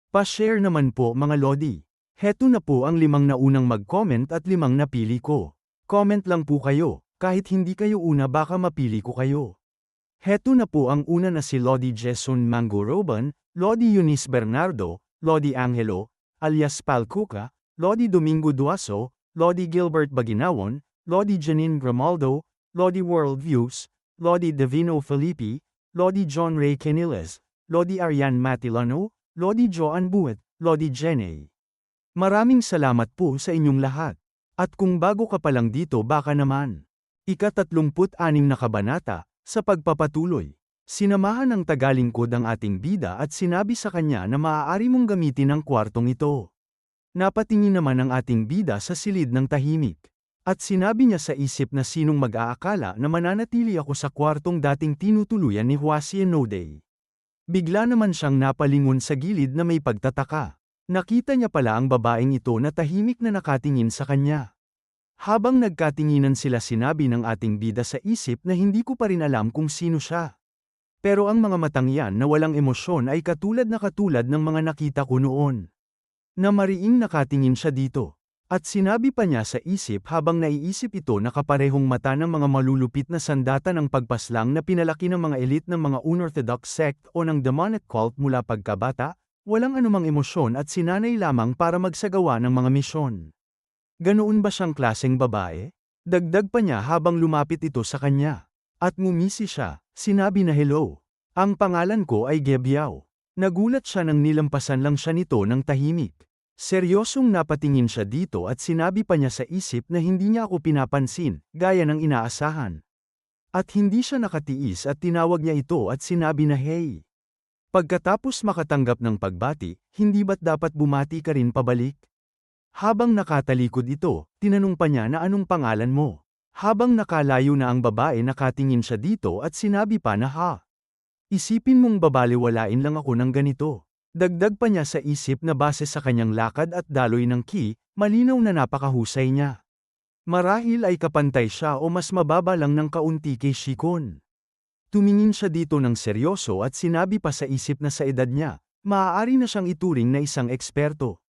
Pa-share naman po mga lodi. Heto na po ang 5 na unang mag-comment at 5 napili ko. Comment lang po kayo, kahit hindi kayo una baka mapili ko kayo. Heto na po ang una na si Lodi Jason Mangoroban, Lodi Eunice Bernardo, Lodi Angelo, alias Palcuca, Lodi Domingo Duaso, Lodi Gilbert Baginawon, Lodi Janine Grimaldo, Lodi Worldviews, Lodi Davino Felipe, Lodi John Ray Caniles, Lodi Arian Matilano, Lodi Joan Buet, Lodi Jenny. Maraming salamat po sa inyong lahat. At kung bago ka pa lang dito baka naman. Ika-36 na kabanata, sa pagpapatuloy. Sinamahan ng tagalingkod ang ating bida at sinabi sa kanya na maaari mong gamitin ang kwartong ito. Napatingin naman ang ating bida sa silid ng tahimik. At sinabi niya sa isip na sinong mag-aakala na mananatili ako sa kwartong dating tinutuluyan ni Huasien Node. Bigla naman siyang napalingon sa gilid na may pagtataka. Nakita niya pala ang babaeng ito na tahimik na nakatingin sa kanya. Habang nagkatinginan sila sinabi ng ating bida sa isip na hindi ko pa rin alam kung sino siya. Pero ang mga matang yan na walang emosyon ay katulad ng mga nakita ko noon. Na mariing nakatingin siya dito. At sinabi pa niya sa isip habang naiisip ito na kaparehong mata ng mga malulupit na sandata ng pagpaslang na pinalaki ng mga elite ng mga unorthodox sect o ng demonic cult mula pagkabata, walang anumang emosyon at sinanay lamang para magsagawa ng mga misyon. Ganoon ba siyang klaseng babae? Dagdag pa niya habang lumapit ito sa kanya. At ngumisi siya, sinabi na hello. Ang pangalan ko ay Gebiao. Nagulat siya nang nilampasan lang siya nito ng tahimik. Seryosong napatingin siya dito at sinabi pa niya sa isip na hindi niya ako pinapansin, gaya ng inaasahan. At hindi siya nakatiis at tinawag niya ito at sinabi na hey. Pagkatapos makatanggap ng pagbati, hindi ba't dapat bumati ka rin pabalik? Habang nakatalikod ito, tinanong pa niya na anong pangalan mo. Habang nakalayo na ang babae nakatingin siya dito at sinabi pa na ha. Isipin mong babaliwalain lang ako ng ganito. Dagdag pa niya sa isip na base sa kanyang lakad at daloy ng ki, malinaw na napakahusay niya. Marahil ay kapantay siya o mas mababa lang ng kaunti kay Shikon. Tumingin siya dito ng seryoso at sinabi pa sa isip na sa edad niya, maaari na siyang ituring na isang eksperto.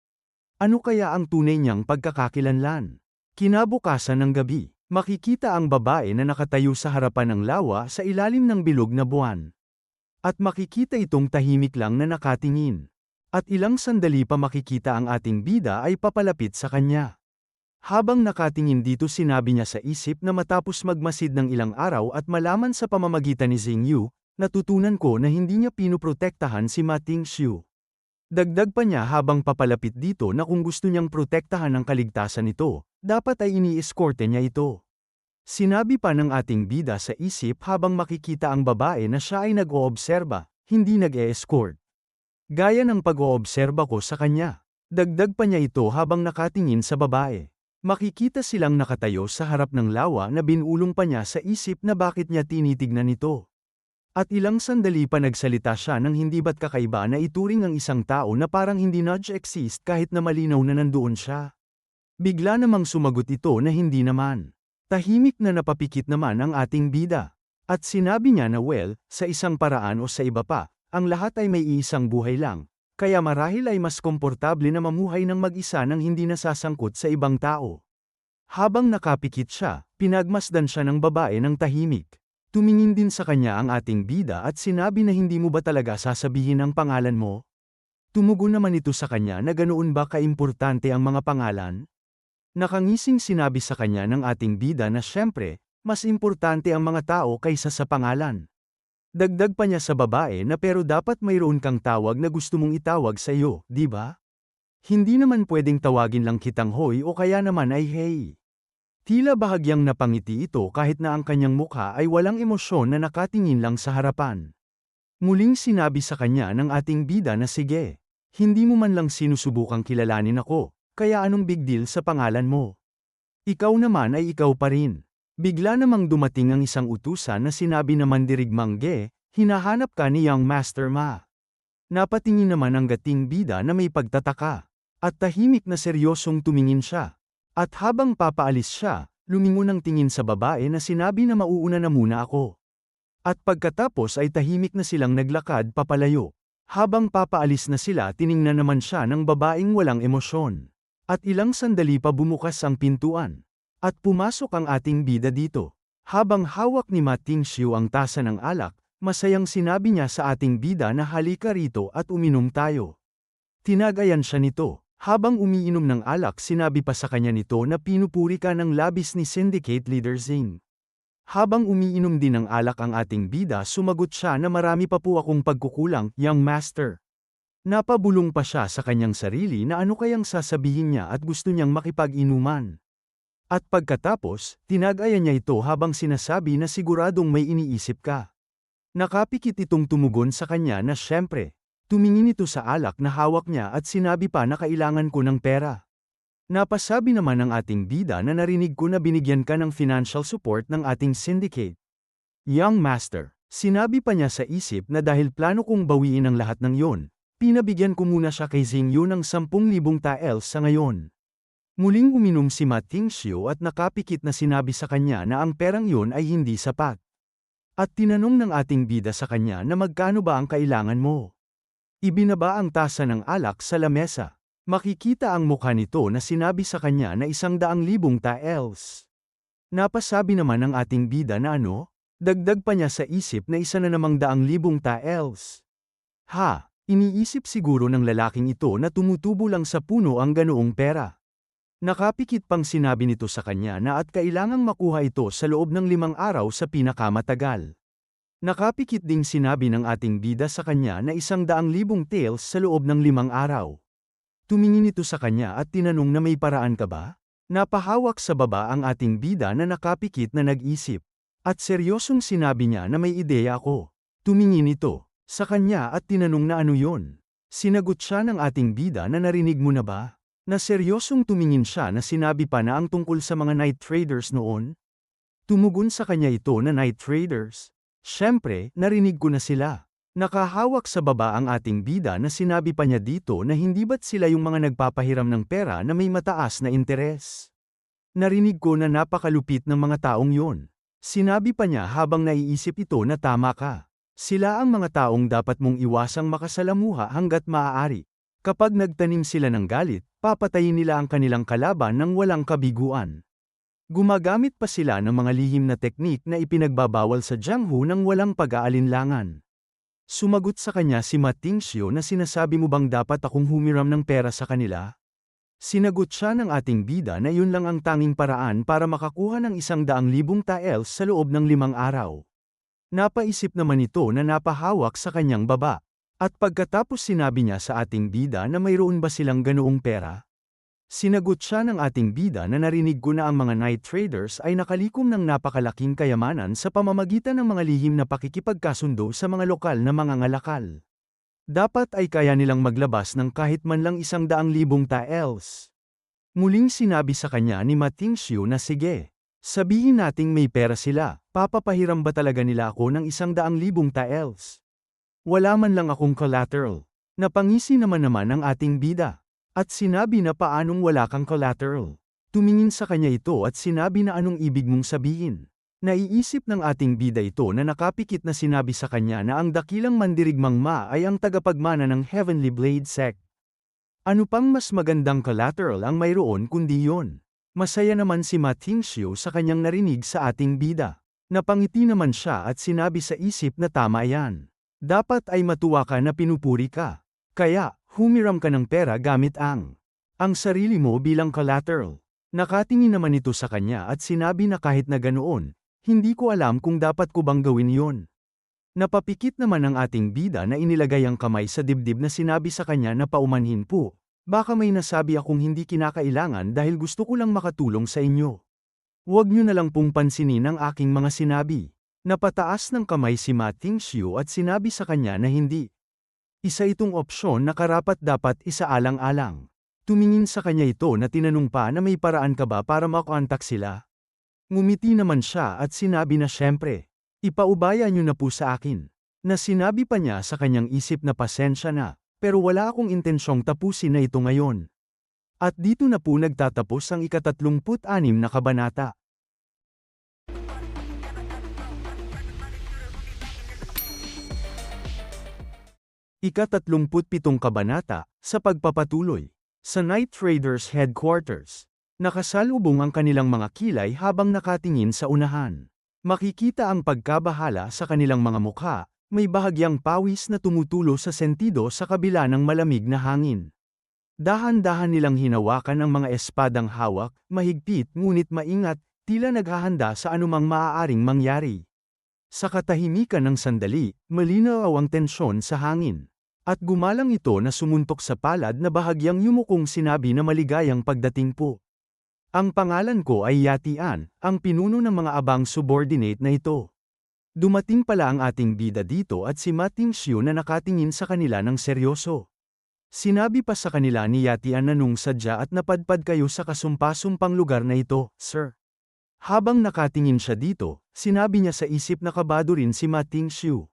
Ano kaya ang tunay niyang pagkakakilanlan? Kinabukasan ng gabi, makikita ang babae na nakatayo sa harapan ng lawa sa ilalim ng bilog na buwan. At makikita itong tahimik lang na nakatingin. At ilang sandali pa makikita ang ating bida ay papalapit sa kanya. Habang nakatingin dito sinabi niya sa isip na matapos magmasid ng ilang araw at malaman sa pamamagitan ni Xingyu, natutunan ko na hindi niya pinoprotektahan si Ma Tingxiu. Dagdag pa niya habang papalapit dito na kung gusto niyang protektahan ang kaligtasan nito, dapat ay ini-eskorte niya ito. Sinabi pa ng ating bida sa isip habang makikita ang babae na siya ay nag-oobserba, hindi nag-e-escort. Gaya ng pag-oobserba ko sa kanya. Dagdag pa niya ito habang nakatingin sa babae. Makikita silang nakatayo sa harap ng lawa na binulong pa niya sa isip na bakit niya tinitignan ito. At ilang sandali pa nagsalita siya ng hindi ba't kakaiba na ituring ang isang tao na parang hindi nudge-exist kahit na malinaw na nandoon siya. Bigla namang sumagot ito na hindi naman. Tahimik na napapikit naman ang ating bida. At sinabi niya na well, sa isang paraan o sa iba pa, ang lahat ay may iisang buhay lang, kaya marahil ay mas komportable na mamuhay ng mag-isa nang hindi nasasangkot sa ibang tao. Habang nakapikit siya, pinagmasdan siya ng babae ng tahimik. Tumingin din sa kanya ang ating bida at sinabi na hindi mo ba talaga sasabihin ang pangalan mo? Tumugon naman ito sa kanya na ganoon ba kaimportante ang mga pangalan? Nakangising sinabi sa kanya ng ating bida na syempre, mas importante ang mga tao kaysa sa pangalan. Dagdag pa niya sa babae na pero dapat mayroon kang tawag na gusto mong itawag sa iyo, di ba? Hindi naman pwedeng tawagin lang kitang hoy o kaya naman ay hey. Tila bahagyang napangiti ito kahit na ang kanyang mukha ay walang emosyon na nakatingin lang sa harapan. Muling sinabi sa kanya ng ating bida na sige, hindi mo man lang sinusubukang kilalanin ako. Kaya anong big deal sa pangalan mo? Ikaw naman ay ikaw pa rin. Bigla namang dumating ang isang utusan na sinabi na mandirigmang Ge, hinahanap ka ni Young Master Ma. Napatingin naman ang gating bida na may pagtataka. At tahimik na seryosong tumingin siya. At habang papaalis siya, lumingon ang tingin sa babae na sinabi na mauuna na muna ako. At pagkatapos ay tahimik na silang naglakad papalayo. Habang papaalis na sila tiningnan naman siya ng babaeng walang emosyon. At ilang sandali pa bumukas ang pintuan. At pumasok ang ating bida dito. Habang hawak ni Ma Tingxiu ang tasa ng alak, masayang sinabi niya sa ating bida na halika rito at uminom tayo. Tinagayan siya nito. Habang umiinom ng alak sinabi pa sa kanya nito na pinupuri ka ng labis ni Syndicate Leader Zing. Habang umiinom din ng alak ang ating bida sumagot siya na marami pa po akong pagkukulang, young master. Napabulong pa siya sa kanyang sarili na ano kayang sasabihin niya at gusto niyang makipag-inuman. At pagkatapos, tinagayan niya ito habang sinasabi na siguradong may iniisip ka. Nakapikit itong tumugon sa kanya na syempre. Tumingin ito sa alak na hawak niya at sinabi pa na kailangan ko ng pera. Napasabi naman ng ating bida na narinig ko na binigyan ka ng financial support ng ating syndicate. Young master, sinabi pa niya sa isip na dahil plano kong bawiin ang lahat ng yon, pinabigyan ko muna siya kay Xingyu ng 10,000 taels sa ngayon. Muling uminom si Ma Tingxiu at nakapikit na sinabi sa kanya na ang perang yon ay hindi sapat. At tinanong ng ating bida sa kanya na magkano ba ang kailangan mo. Ibinaba ang tasa ng alak sa lamesa. Makikita ang mukha nito na sinabi sa kanya na 100,000 taels. Napasabi naman ng ating bida na ano? Dagdag pa niya sa isip na 100,000 taels. Ha, iniisip siguro ng lalaking ito na tumutubo lang sa puno ang ganoong pera. Nakapikit pang sinabi nito sa kanya na at kailangang makuha ito sa loob ng 5 araw sa pinakamatagal. Nakapikit ding sinabi ng ating bida sa kanya na 100,000 taels sa loob ng 5 araw. Tumingin ito sa kanya at tinanong na may paraan ka ba? Napahawak sa baba ang ating bida na nakapikit na nag-isip. At seryosong sinabi niya na may ideya ako. Tumingin ito sa kanya at tinanong na ano yon. Sinagot siya ng ating bida na narinig mo na ba? Na seryosong tumingin siya na sinabi pa na ang tungkol sa mga night traders noon. Tumugon sa kanya ito na night traders. Siyempre, narinig ko na sila. Nakahawak sa baba ang ating bida na sinabi pa niya dito na hindi ba't sila yung mga nagpapahiram ng pera na may mataas na interes. Narinig ko na napakalupit ng mga taong yon. Sinabi pa niya habang naiisip ito na tama ka. Sila ang mga taong dapat mong iwasang makasalamuha hanggat maaari. Kapag nagtanim sila ng galit, papatayin nila ang kanilang kalaban ng walang kabiguan. Gumagamit pa sila ng mga lihim na teknik na ipinagbabawal sa Jianghu ng walang pag-aalinlangan. Sumagot sa kanya si Ma Tingxiu na sinasabi mo bang dapat akong humiram ng pera sa kanila? Sinagot siya ng ating bida na yun lang ang tanging paraan para makakuha ng 100,000 taels sa loob ng 5 araw. Napaisip naman ito na napahawak sa kanyang baba. At pagkatapos sinabi niya sa ating bida na mayroon ba silang ganoong pera? Sinagot siya ng ating bida na narinig ko na ang mga night traders ay nakalikom ng napakalaking kayamanan sa pamamagitan ng mga lihim na pakikipagkasundo sa mga lokal na mga ngalakal. Dapat ay kaya nilang maglabas ng kahit man lang 100,000 taels. Muling sinabi sa kanya ni Ma Tingxiu na sige. Sabihin nating may pera sila, papapahiram ba talaga nila ako ng 100,000 taels? Wala man lang akong collateral. Napangisi naman ang ating bida. At sinabi na paanong wala kang collateral. Tumingin sa kanya ito at sinabi na anong ibig mong sabihin. Naiisip ng ating bida ito na nakapikit na sinabi sa kanya na ang dakilang mandirigmang Ma ay ang tagapagmana ng Heavenly Blade Sect. Ano pang mas magandang collateral ang mayroon kundi yon? Masaya naman si Ma Tingxiu sa kanyang narinig sa ating bida. Napangiti naman siya at sinabi sa isip na tama yan. Dapat ay matuwa ka na pinupuri ka. Kaya, humiram ka ng pera gamit ang sarili mo bilang collateral. Nakatingin naman ito sa kanya at sinabi na kahit na ganoon, hindi ko alam kung dapat ko bang gawin yon. Napapikit naman ang ating bida na inilagay ang kamay sa dibdib na sinabi sa kanya na paumanhin po. Baka may nasabi akong hindi kinakailangan dahil gusto ko lang makatulong sa inyo. Huwag niyo na lang pong pansinin ang aking mga sinabi. Napataas ng kamay si Ma Tingxiu at sinabi sa kanya na hindi. Isa itong opsyon na karapat-dapat isaalang-alang. Tumingin sa kanya ito na tinanong pa na may paraan ka ba para makontak sila? Ngumiti naman siya at sinabi na syempre. Ipaubaya niyo na po sa akin. Na sinabi pa niya sa kanyang isip na pasensya na, pero wala akong intensyong tapusin na ito ngayon. At dito na po nagtatapos ang 36 na kabanata. Ika-37 Kabanata, sa pagpapatuloy. Sa Night Traders Headquarters. Nakasalubong ang kanilang mga kilay habang nakatingin sa unahan. Makikita ang pagkabahala sa kanilang mga mukha, may bahagyang pawis na tumutulo sa sentido sa kabila ng malamig na hangin. Dahan-dahan nilang hinawakan ang mga espadang hawak, mahigpit ngunit maingat, tila naghahanda sa anumang maaaring mangyari. Sa katahimikan ng sandali, malinaw ang tensyon sa hangin. At gumalang ito na sumuntok sa palad na bahagyang yumukong sinabi na maligayang pagdating po. Ang pangalan ko ay Yatian, ang pinuno ng mga abang subordinate na ito. Dumating pala ang ating bida dito at si Mating Xiu na nakatingin sa kanila ng seryoso. Sinabi pa sa kanila ni Yatian na nung sadya at napadpad kayo sa kasumpa-sumpang lugar na ito, sir. Habang nakatingin siya dito, sinabi niya sa isip na kabado rin si Mating Xiu.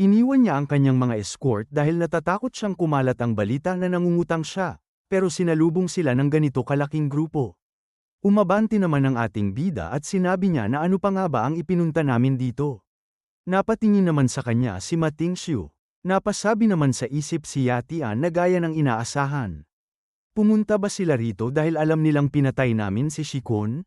Iniwan niya ang kanyang mga escort dahil natatakot siyang kumalat ang balita na nangungutang siya, pero sinalubong sila ng ganito kalaking grupo. Umabante naman ang ating bida at sinabi niya na ano pa nga ba ang ipinunta namin dito. Napatingin naman sa kanya si Mating Xiu. Napasabi naman sa isip si Yatian na gaya ng inaasahan. Pumunta ba sila rito dahil alam nilang pinatay namin si Shikun?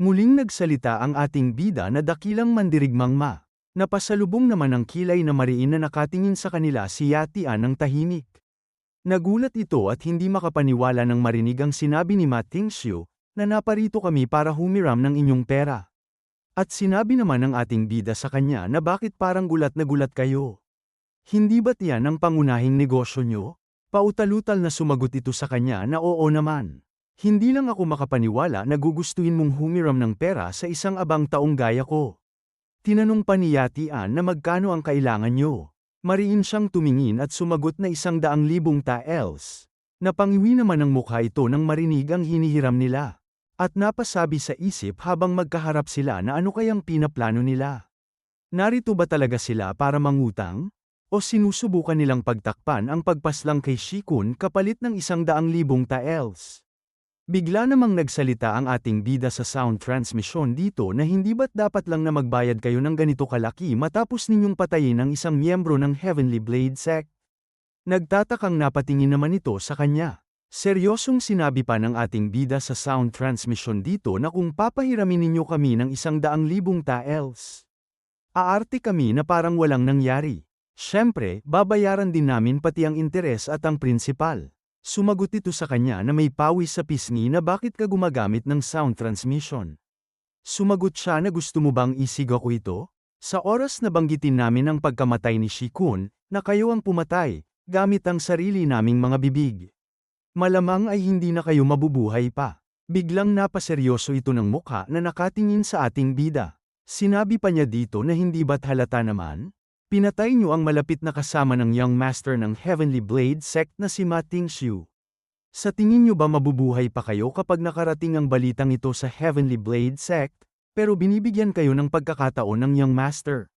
Muling nagsalita ang ating bida na dakilang mandirigmang ma. Napasalubong naman ang kilay na mariin na nakatingin sa kanila si Yatian ng tahimik. Nagulat ito at hindi makapaniwala nang marinig ang sinabi ni Mating Xiu, na naparito kami para humiram ng inyong pera. At sinabi naman ng ating bida sa kanya na bakit parang gulat na gulat kayo. Hindi ba't yan ang pangunahing negosyo nyo? Pautalutal na sumagot ito sa kanya na oo naman. Hindi lang ako makapaniwala na gugustuhin mong humiram ng pera sa isang abang taong gaya ko. Tinanong pa ni Yatian na magkano ang kailangan nyo. Mariin siyang tumingin at sumagot na 100,000 taels. Napangiwi naman ang mukha ito nang marinig ang hinihiram nila. At napasabi sa isip habang magkaharap sila na ano kayang pinaplano nila. Narito ba talaga sila para mangutang? O sinusubukan nilang pagtakpan ang pagpaslang kay Shikun kapalit ng 100,000 taels? Bigla namang nagsalita ang ating bida sa sound transmission dito na hindi ba't dapat lang na magbayad kayo ng ganito kalaki matapos ninyong patayin ang isang miyembro ng Heavenly Blade Sect? Nagtatakang napatingin naman ito sa kanya. Seryosong sinabi pa ng ating bida sa sound transmission dito na kung papahiramin ninyo kami ng 100,000 taels. Aarte kami na parang walang nangyari. Siyempre, babayaran din namin pati ang interes at ang prinsipal. Sumagot ito sa kanya na may pawis sa pisngi na bakit ka gumagamit ng sound transmission. Sumagot siya na gusto mo bang isigaw ko ito? Sa oras na banggitin namin ang pagkamatay ni Shikun, na kayo ang pumatay, gamit ang sarili naming mga bibig. Malamang ay hindi na kayo mabubuhay pa. Biglang napaseryoso ito ng mukha na nakatingin sa ating bida. Sinabi pa niya dito na hindi ba't halata naman? Pinatay niyo ang malapit na kasama ng Young Master ng Heavenly Blade Sect na si Mating Xiu. Sa tingin niyo ba mabubuhay pa kayo kapag nakarating ang balitang ito sa Heavenly Blade Sect, pero binibigyan kayo ng pagkakataon ng Young Master?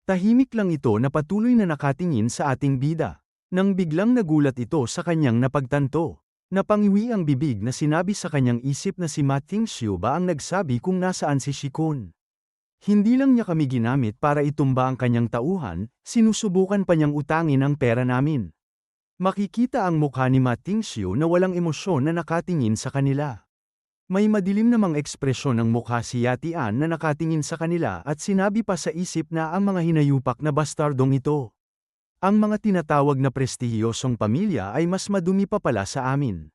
Tahimik lang ito na patuloy na nakatingin sa ating bida. Nang biglang nagulat ito sa kanyang napagtanto. Napangiwi ang bibig na sinabi sa kanyang isip na si Mating Xiu ba ang nagsabi kung nasaan si Shikun. Hindi lang niya kami ginamit para itumba ang kanyang tauhan, sinusubukan pa niyang utangin ang pera namin. Makikita ang mukha ni Mating Xiu na walang emosyon na nakatingin sa kanila. May madilim namang ekspresyon ng mukha si Yatian na nakatingin sa kanila at sinabi pa sa isip na ang mga hinayupak na bastardong ito. Ang mga tinatawag na prestihiyosong pamilya ay mas madumi pa pala sa amin.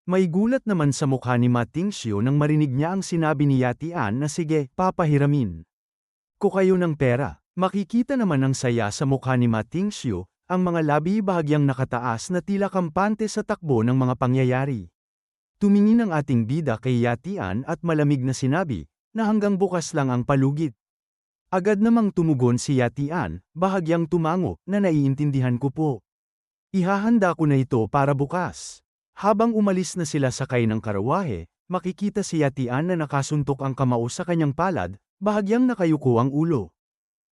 May gulat naman sa mukha ni Mating Xiu nang marinig niya ang sinabi ni Yatian na sige, papahiramin ko kayo ng pera. Makikita naman ang saya sa mukha ni Mating Xiu, ang mga labi bahagyang nakataas na tila kampante sa takbo ng mga pangyayari. Tumingin ang ating bida kay Yatian at malamig na sinabi, na hanggang bukas lang ang palugit. Agad namang tumugon si Yatian, bahagyang tumango, na naiintindihan ko po. Ihahanda ko na ito para bukas. Habang umalis na sila sakay ng karawahe, makikita si Yatian na nakasuntok ang kamao sa kanyang palad, bahagyang nakayuko ang ulo.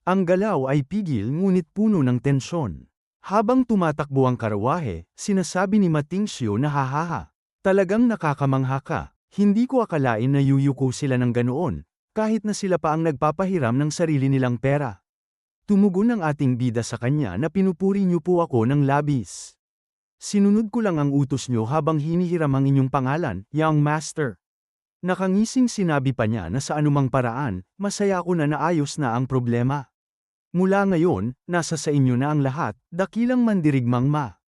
Ang galaw ay pigil ngunit puno ng tensyon. Habang tumatakbo ang karawahe, sinasabi ni Mating Xiu na hahaha. Talagang nakakamangha ka, hindi ko akalain na yuyuko sila ng ganoon, kahit na sila pa ang nagpapahiram ng sarili nilang pera. Tumugon ang ating bida sa kanya na pinupuri niyo po ako ng labis. Sinunod ko lang ang utos niyo habang hinihiram ang inyong pangalan, young master. Nakangising sinabi pa niya na sa anumang paraan, masaya ako na naayos na ang problema. Mula ngayon, nasa sa inyo na ang lahat, dakilang mandirigmang ma.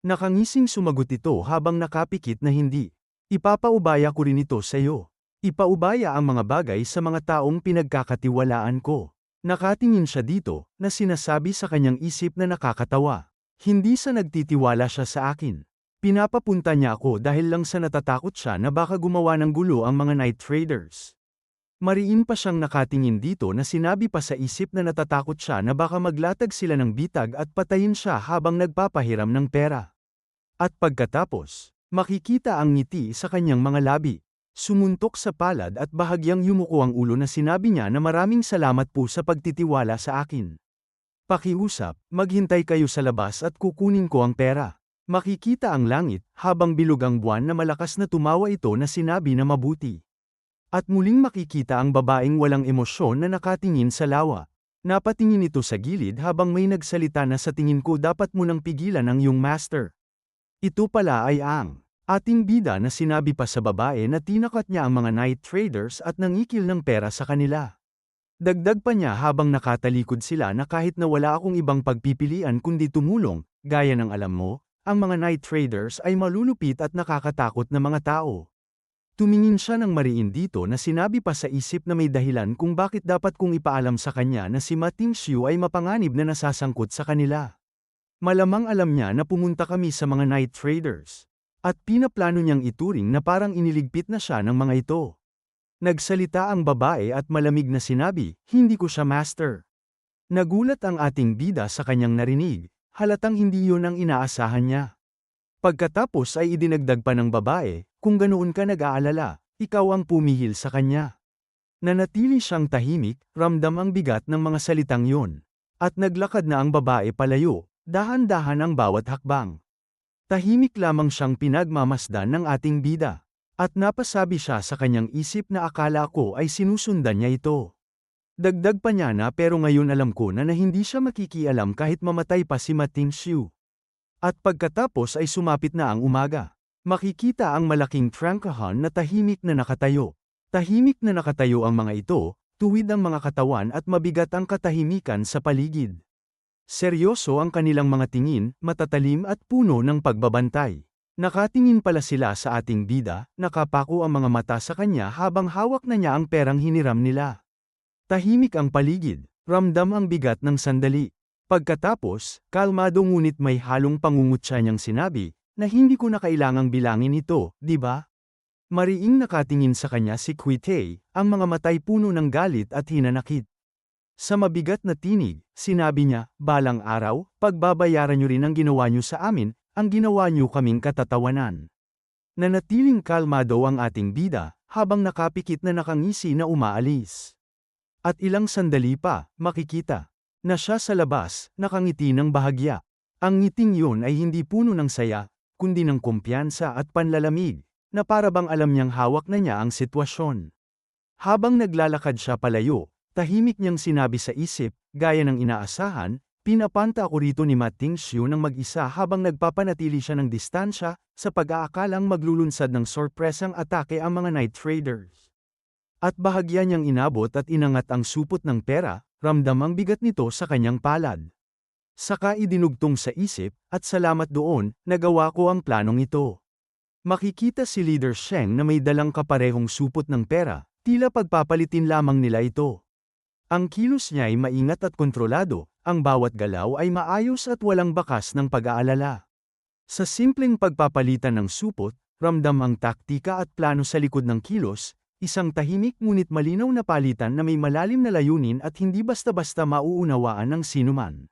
Nakangising sumagot ito habang nakapikit na hindi. Ipapaubaya ko rin ito sa iyo. Ipaubaya ang mga bagay sa mga taong pinagkakatiwalaan ko. Nakatingin siya dito, na sinasabi sa kanyang isip na nakakatawa. Hindi sa nagtitiwala siya sa akin. Pinapapunta niya ako dahil lang sa natatakot siya na baka gumawa ng gulo ang mga night traders. Mariin pa siyang nakatingin dito na sinabi pa sa isip na natatakot siya na baka maglatag sila ng bitag at patayin siya habang nagpapahiram ng pera. At pagkatapos, makikita ang ngiti sa kanyang mga labi. Sumuntok sa palad at bahagyang yumuko ang ulo na sinabi niya na maraming salamat po sa pagtitiwala sa akin. Pakiusap, maghintay kayo sa labas at kukunin ko ang pera. Makikita ang langit, habang bilog ang buwan na malakas na tumawa ito na sinabi na mabuti. At muling makikita ang babaeng walang emosyon na nakatingin sa lawa. Napatingin ito sa gilid habang may nagsalita na sa tingin ko dapat mo nang pigilan ang iyong master. Ito pala ay ang ating bida na sinabi pa sa babae na tinakat niya ang mga night traders at nangikil ng pera sa kanila. Dagdag pa niya habang nakatalikod sila na kahit na wala akong ibang pagpipilian kundi tumulong, gaya ng alam mo, ang mga night traders ay malulupit at nakakatakot na mga tao. Tumingin siya ng mariin dito na sinabi pa sa isip na may dahilan kung bakit dapat kong ipaalam sa kanya na si Ma Tingxiu ay mapanganib na nasasangkot sa kanila. Malamang alam niya na pumunta kami sa mga night traders. At pinaplano niyang ituring na parang iniligpit na siya ng mga ito. Nagsalita ang babae at malamig na sinabi, hindi ko siya master. Nagulat ang ating bida sa kanyang narinig, halatang hindi yun ang inaasahan niya. Pagkatapos ay idinagdag pa ng babae, kung ganoon ka nag-aalala, ikaw ang pumihil sa kanya. Nanatili siyang tahimik, ramdam ang bigat ng mga salitang yun. At naglakad na ang babae palayo, dahan-dahan ang bawat hakbang. Tahimik lamang siyang pinagmamasdan ng ating bida. At napasabi siya sa kanyang isip na akala ko ay sinusundan niya ito. Dagdag pa niya na pero ngayon alam ko na hindi siya makikialam kahit mamatay pa si Ma Tingxiu. At pagkatapos ay sumapit na ang umaga. Makikita ang malaking trangkahan na tahimik na nakatayo. Tahimik na nakatayo ang mga ito, tuwid ang mga katawan at mabigat ang katahimikan sa paligid. Seryoso ang kanilang mga tingin, matatalim at puno ng pagbabantay. Nakatingin pala sila sa ating bida, nakapako ang mga mata sa kanya habang hawak na niya ang perang hiniram nila. Tahimik ang paligid, ramdam ang bigat ng sandali. Pagkatapos, kalmado ngunit may halong pangungutya niyang sinabi, na hindi ko na kailangang bilangin ito, di ba? Mariing nakatingin sa kanya si Quitei, ang mga matay puno ng galit at hinanakit. Sa mabigat na tinig, sinabi niya, balang araw, pagbabayaran niyo rin ang ginawa niyo sa amin, ang ginawa niyo kaming katatawanan. Nanatiling kalmado ang ating bida, habang nakapikit na nakangisi na umaalis. At ilang sandali pa, makikita na siya sa labas, nakangiti ng bahagya. Ang ngiting yun ay hindi puno ng saya, kundi ng kumpiyansa at panlalamig, na para bang alam niyang hawak na niya ang sitwasyon. Habang naglalakad siya palayo, tahimik niyang sinabi sa isip, gaya ng inaasahan, pinapanta ako rito ni Ma Tingxiu ng mag-isa habang nagpapanatili siya ng distansya, sa pag-aakalang maglulunsad ng sorpresang atake ang mga night traders. At bahagya niyang inabot at inangat ang supot ng pera, ramdam ang bigat nito sa kanyang palad. Saka idinugtong sa isip, at salamat doon, nagawa ko ang planong ito. Makikita si Leader Sheng na may dalang kaparehong supot ng pera, tila pagpapalitin lamang nila ito. Ang kilos niya ay maingat at kontrolado, ang bawat galaw ay maayos at walang bakas ng pag-aalala. Sa simpleng pagpapalitan ng supot, ramdam ang taktika at plano sa likod ng kilos, isang tahimik ngunit malinaw na palitan na may malalim na layunin at hindi basta-basta mauunawaan ng sinuman.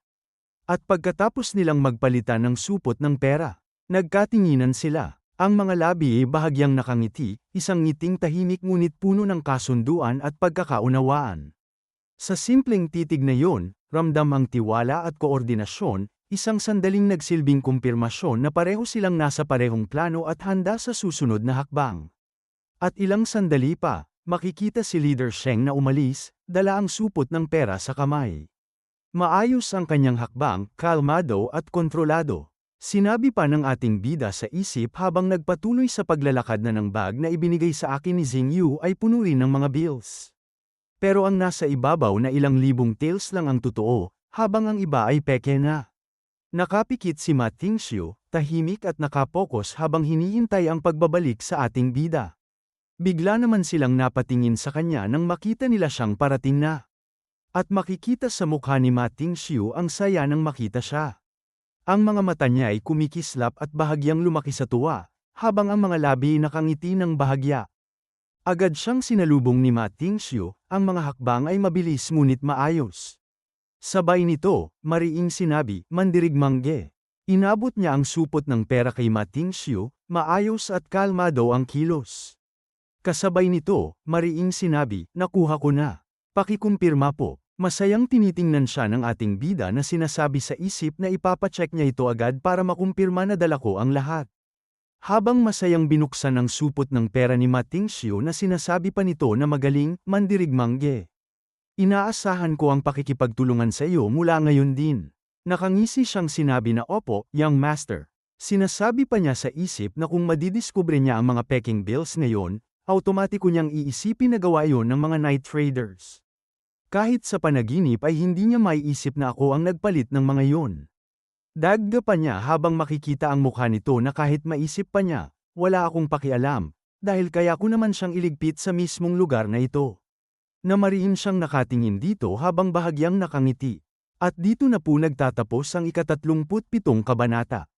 At pagkatapos nilang magpalitan ng supot ng pera, nagkatinginan sila. Ang mga labi ay bahagyang nakangiti, isang ngiting tahimik ngunit puno ng kasunduan at pagkakaunawaan. Sa simpleng titig na yon, ramdam ang tiwala at koordinasyon, isang sandaling nagsilbing kumpirmasyon na pareho silang nasa parehong plano at handa sa susunod na hakbang. At ilang sandali pa, makikita si Leader Sheng na umalis, dala ang supot ng pera sa kamay. Maayos ang kanyang hakbang, kalmado at kontrolado. Sinabi pa ng ating bida sa isip habang nagpatuloy sa paglalakad na ng bag na ibinigay sa akin ni Xingyu ay puno rin ng mga bills. Pero ang nasa ibabaw na ilang libong tails lang ang totoo, habang ang iba ay peke na. Nakapikit si Ma Tingxiu, tahimik at nakapokus habang hinihintay ang pagbabalik sa ating bida. Bigla naman silang napatingin sa kanya nang makita nila siyang parating na. At makikita sa mukha ni Ma Tingxiu ang saya nang makita siya. Ang mga mata niya ay kumikislap at bahagyang lumaki sa tuwa, habang ang mga labi nakangiti ng bahagya. Agad siyang sinalubong ni Ma Tingxiu, ang mga hakbang ay mabilis ngunit maayos. Sabay nito, mariing sinabi, "Mandirigmang Ge." Inabot niya ang supot ng pera kay Ma Tingxiu, maayos at kalmado ang kilos. Kasabay nito, mariing sinabi, "Nakuha ko na." Pakikumpirma po. Masayang tinitingnan siya ng ating bida na sinasabi sa isip na ipapacheck niya ito agad para makumpirma na dala ko ang lahat. Habang masayang binuksan ang supot ng pera ni Ma Tingxiu na sinasabi pa nito na magaling, "Mandirigmang Ge. Inaasahan ko ang pakikipagtulungan sa iyo mula ngayon din." Nakangisi siyang sinabi na opo, young master. Sinasabi pa niya sa isip na kung madidiskubre niya ang mga peking bills ngayon, automatiko niyang iisipin na gawa iyon ng mga night traders. Kahit sa panaginip ay hindi niya maiisip na ako ang nagpalit ng mga iyon. Dagdag pa niya habang makikita ang mukha nito na kahit maisip pa niya, wala akong pakialam, dahil kaya ko naman siyang iligpit sa mismong lugar na ito. Namariin siyang nakatingin dito habang bahagyang nakangiti. At dito na po nagtatapos ang ika-37 kabanata.